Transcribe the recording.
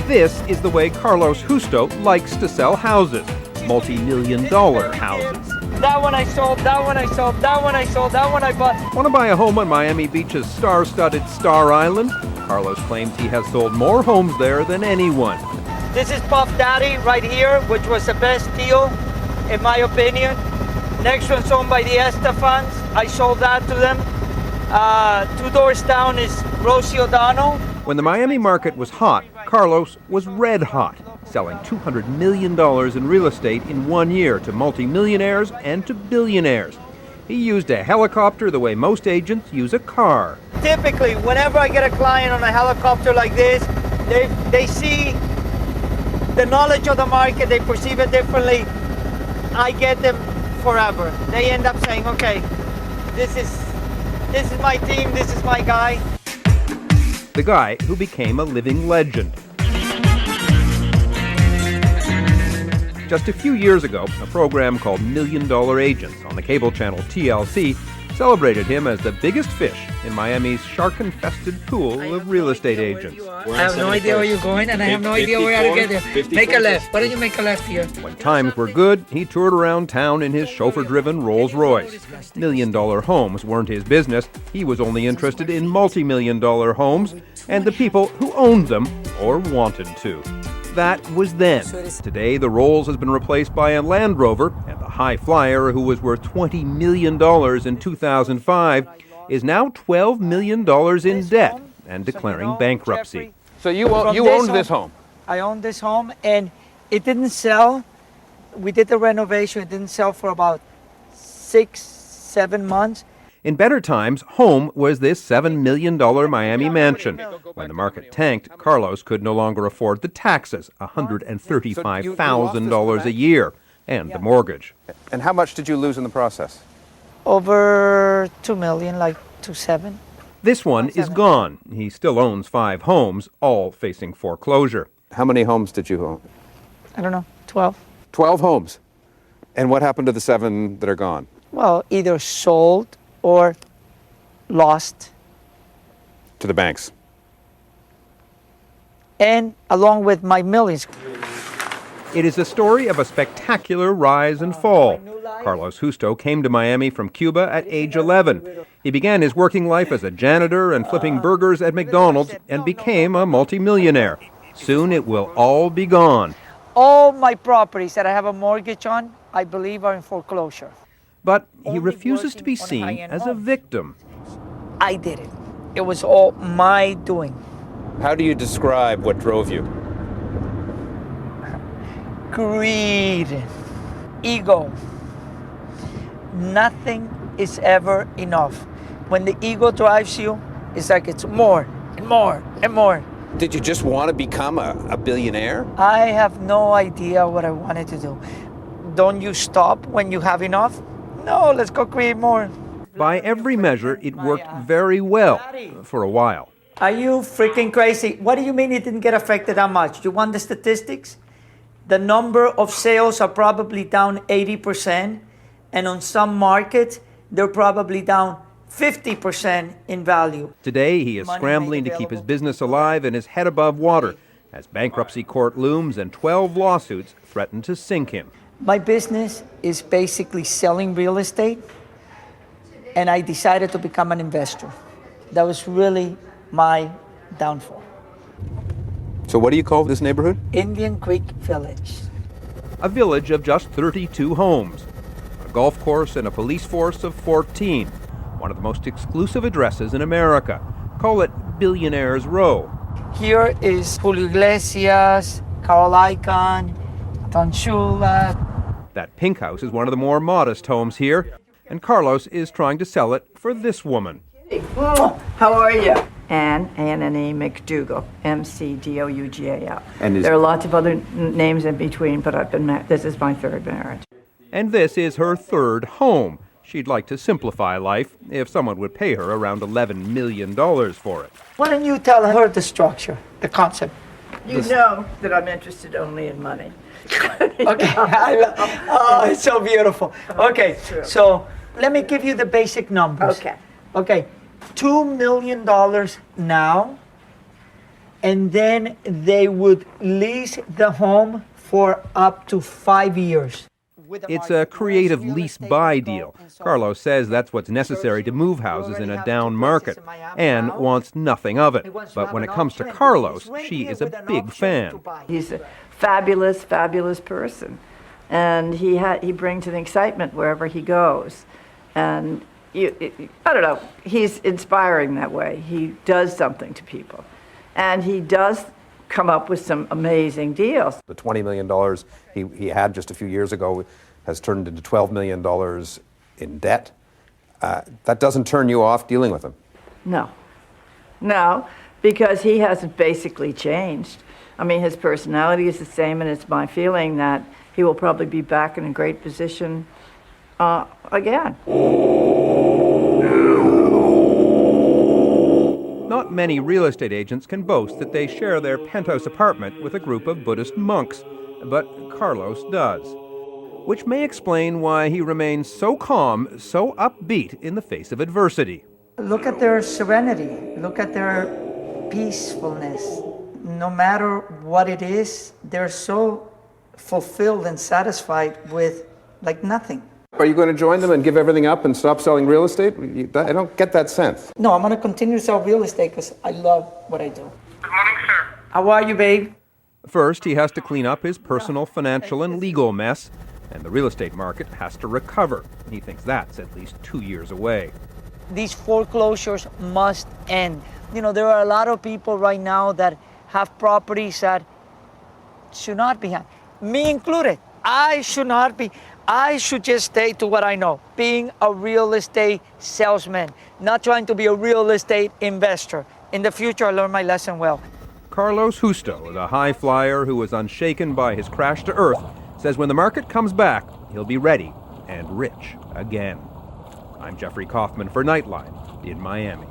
This is the way Carlos Justo likes to sell houses, multi-million-dollar houses. That one I sold, that one I sold, that one I sold, that one I bought. Want to buy a home on Miami Beach's star-studded Star Island? Carlos claims he has sold more homes there than anyone. This is Puff Daddy right here, which was the best deal, in my opinion. Next one's owned by the Estefans. I sold that to them. 2 doors down is Rosie O'Donnell. When the Miami market was hot, Carlos was red hot, selling $200 million in real estate in 1 year to multimillionaires and to billionaires. He used a helicopter the way most agents use a car. Typically, whenever I get a client on a helicopter like this, they see the knowledge of the market, they perceive it differently. I get them forever. They end up saying, okay, this is my team, this is my guy. The guy who became a living legend. Just a few years ago, a program called $1 Million Agents on the cable channel TLC celebrated him as the biggest fish in Miami's shark-infested pool of real estate agents. I have no idea where you're going, and I have no idea where to get there. Make a left. Why don't you make a left here? When times were good, he toured around town in his chauffeur-driven Rolls-Royce. $1 million homes weren't his business. He was only interested in multi-million-dollar homes and the people who owned them or wanted to. That was then. Today, the Rolls has been replaced by a Land Rover, and the high flyer, who was worth $20 million in 2005, is now $12 million in debt and declaring bankruptcy. So you owned this home? I owned this home, and it didn't sell. We did the renovation. It didn't sell for about 6-7 months. In better times, home was this $7 million Miami mansion. When the market tanked, Carlos could no longer afford the taxes, $135,000 a year, and the mortgage. And how much did you lose in the process? Over $2 million, like 2.7. This one is gone. He still owns 5 homes, all facing foreclosure. How many homes did you own? I don't know, 12. 12 homes. And what happened to the 7 that are gone? Well, either sold or lost. To the banks. And along with my millions. It is a story of a spectacular rise and fall. Carlos Justo came to Miami from Cuba at age 11. He began his working life as a janitor and flipping burgers at McDonald's and became a multimillionaire. Soon it will all be gone. All my properties that I have a mortgage on, I believe are in foreclosure. But he refuses to be seen as a victim. I did it. It was all my doing. How do you describe what drove you? Greed, ego. Nothing is ever enough. When the ego drives you, it's like it's more and more and more. Did you just want to become a billionaire? I have no idea what I wanted to do. Don't you stop when you have enough? No, let's go create more. By every measure, it worked very well for a while. Are you freaking crazy? What do you mean it didn't get affected that much? You want the statistics? The number of sales are probably down 80%, and on some markets, they're probably down 50% in value. Today, he is scrambling to keep his business alive and his head above water as bankruptcy court looms and 12 lawsuits threaten to sink him. My business is basically selling real estate, and I decided to become an investor. That was really my downfall. So what do you call this neighborhood? Indian Creek Village. A village of just 32 homes, a golf course and a police force of 14. One of the most exclusive addresses in America. Call it Billionaires Row. Here is Julio Iglesias, Carl Icahn, Don Shula. That pink house is one of the more modest homes here, and Carlos is trying to sell it for this woman. How are you? Anne McDougall, McDougall. And there are lots of other names in between, but this is my 3rd marriage. And this is her 3rd home. She'd like to simplify life if someone would pay her around $11 million for it. Why don't you tell her the structure, the concept? You know that I'm interested only in money. Okay, oh, it's so beautiful. Okay, so let me give you the basic numbers. Okay. Okay, $2 million now and then they would lease the home for up to 5 years. It's a creative lease-buy deal. Carlos says that's what's necessary to move houses in a down market and wants nothing of it. But when it comes to Carlos, she is a big fan. He's a fabulous, fabulous person. And he brings an excitement wherever he goes. And I don't know, he's inspiring that way. He does something to people. And he does come up with some amazing deals. The $20 million he had just a few years ago has turned into $12 million in debt. That doesn't turn you off dealing with him? No, because he hasn't basically changed. I mean, his personality is the same, and it's my feeling that he will probably be back in a great position again. Not many real estate agents can boast that they share their penthouse apartment with a group of Buddhist monks, but Carlos does. Which may explain why he remains so calm, so upbeat in the face of adversity. Look at their serenity. Look at their peacefulness. No matter what it is, they're so fulfilled and satisfied with like nothing. Are you going to join them and give everything up and stop selling real estate? I don't get that sense. No, I'm going to continue to sell real estate because I love what I do. Good morning, sir. How are you, babe? First, he has to clean up his personal, financial, and legal mess, and the real estate market has to recover. He thinks that's at least 2 years away. These foreclosures must end. You know, there are a lot of people right now that have properties that should not be, me included. I should not be. I should just stay to what I know, being a real estate salesman, not trying to be a real estate investor. In the future, I learned my lesson well. Carlos Justo, the high flyer who was unshaken by his crash to earth, says when the market comes back, he'll be ready and rich again. I'm Jeffrey Kaufman for Nightline in Miami.